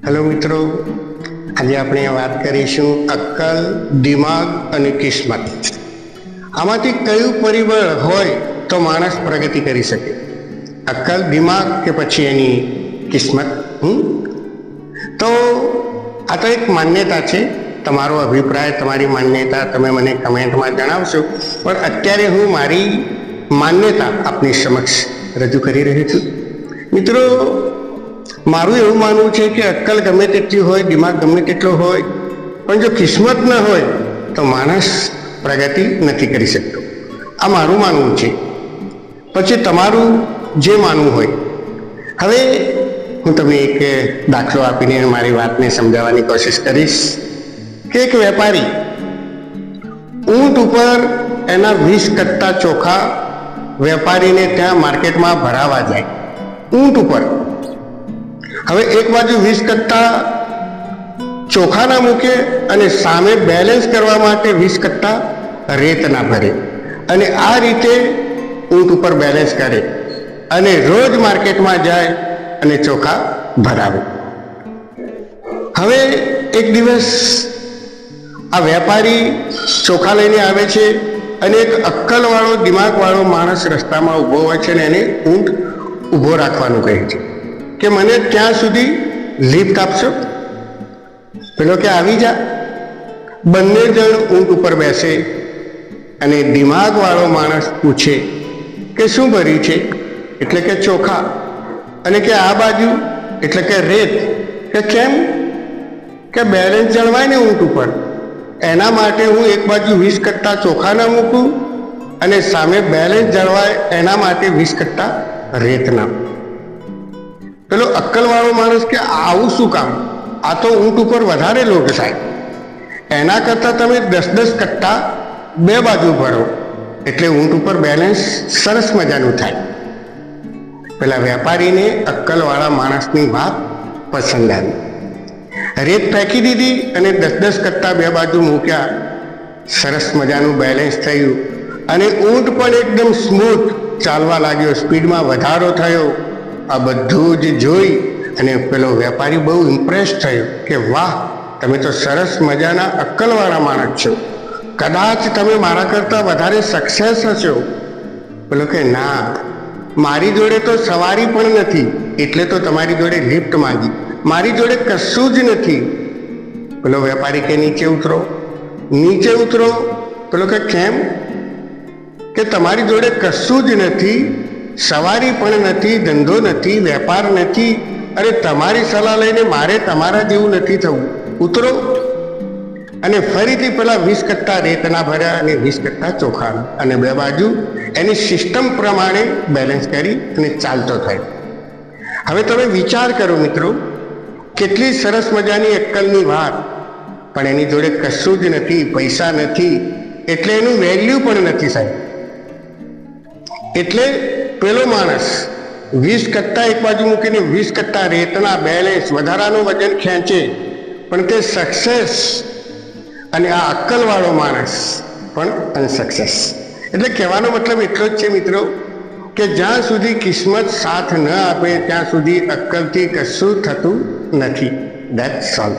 Hello મિત્રો, આજે આપણે વાત કરીશું અક્કલ, દિમાગ અને કિસ્મત. આમાંથી કયું પરિબળ હોય તો માણસ પ્રગતિ કરી શકે? અક્કલ, દિમાગ કે પછી એની કિસ્મત? તો આ તો એક માન્યતા છે. તમારો અભિપ્રાય, તમારી માન્યતા તમે મને કમેન્ટમાં જણાવશો. પણ અત્યારે હું મારી માન્યતા આપની સમક્ષ રજૂ કરી રહ્યો છું. મિત્રો, મારું એવું માનવું છે કે અક્કલ ગમે તેટલી હોય, દિમાગ ગમે તેટલો હોય, પણ જો કિસ્મત ન હોય તો માણસ પ્રગતિ નથી કરી શકતો. આ મારું માનવું છે. પછી તમારું જે માનવું હોય. હવે હું તમને એક દાખલો આપીને મારી વાતને સમજાવવાની કોશિશ કરીશ કે એક વેપારી ઊંટ ઉપર એના 20 કટ્ટા ચોખા વેપારીને ત્યાં માર્કેટમાં ભરાવા જાય. ઊંટ ઉપર. હવે એક બાજુ 20 કટ્ટા ચોખા ના મૂકે અને સામે બેલેન્સ કરવા માટે 20 કટ્ટા રેત ના ભરે, અને આ રીતે ઊંટ ઉપર બેલેન્સ કરે અને રોજ માર્કેટમાં જાય અને ચોખા ભરાવે. હવે એક દિવસ આ વેપારી ચોખા લઈને આવે છે અને એક અક્કલવાળો, દિમાગવાળો માણસ રસ્તામાં ઊભો હોય છે અને એને ઊંટ ઊભો રાખવાનું કહે છે કે મને ત્યાં સુધી લિફ્ટ આપશો? પેલો કે આવી જા. બંને જણ ઊંટ ઉપર બેસે અને દિમાગવાળો માણસ પૂછે કે શું ભર્યું છે? એટલે કે ચોખા. અને કે આ બાજુ? એટલે કે રેત. કે કેમ? કે બેલેન્સ જળવાય ને ઊંટ ઉપર, એના માટે હું એક બાજુ 20 કટ્ટા ચોખા ના મૂકું અને સામે બેલેન્સ જળવાય એના માટે 20 કટ્ટા રેતના. પેલો અક્કલવાળો માણસ કે આવું શું કામ? આ તો ઊંટ ઉપર વધારે લોડ થાય. એના કરતાં તમે 10-10 કટ્ટા બે બાજુ ભરો એટલે ઊંટ ઉપર બેલેન્સ સરસ મજાનું થાય. પેલા વેપારીને અક્કલવાળા માણસની વાત પસંદ આવી. રેત ફેંકી દીધી અને 10-10 કટ્ટા બે બાજુ મૂક્યા. સરસ મજાનું બેલેન્સ થયું અને ઊંટ પણ એકદમ સ્મૂથ ચાલવા લાગ્યો. સ્પીડમાં વધારો થયો. આ બધું જ જોઈ અને પેલો વેપારી બહુ ઇમ્પ્રેસ થયો કે વાહ, તમે તો સરસ મજાના અક્કલવાળા માણસ છો. કદાચ તમે મારા કરતાં વધારે સક્સેસ હશો. પેલો કે ના, મારી જોડે તો સવારી પણ નથી, એટલે તો તમારી જોડે લિફ્ટ માંગી. મારી જોડે કશું જ નથી. પેલો વેપારી કે નીચે ઉતરો. નીચે ઉતરો. પેલો કે કેમ? કે તમારી જોડે કશું જ નથી, સવારી પણ નથી, ધંધો નથી, વેપાર નથી, અરે તમારી સલાહ લઈને મારે તમારા જેવું નથી થવું. ઉતરો. અને ફરીથી પેલા 20 કટ્ટા રેતના ભર્યા અને 20 કટ્ટા ચોખાના, અને બે બાજુ એની સિસ્ટમ પ્રમાણે બેલેન્સ કરી અને ચાલતો થયો. હવે તમે વિચાર કરો મિત્રો, કેટલી સરસ મજાની અક્કલની વાત, પણ એની જોડે કશું જ નથી, પૈસા નથી, એટલે એનું વેલ્યુ પણ નથી સાહેબ. એટલે પેલો માણસ 20 કટ્ટા એક બાજુ મૂકીને 20 કટ્ટા રેતના બેલેન્સ વધારાનું વજન ખેંચે, પણ તે સક્સેસ. અને આ અક્કલવાળો માણસ પણ અનસક્સેસ. એટલે કહેવાનો મતલબ એટલો જ છે મિત્રો કે જ્યાં સુધી કિસ્મત સાથ ન આપે ત્યાં સુધી અક્કલથી કશું થતું નથી. That's all.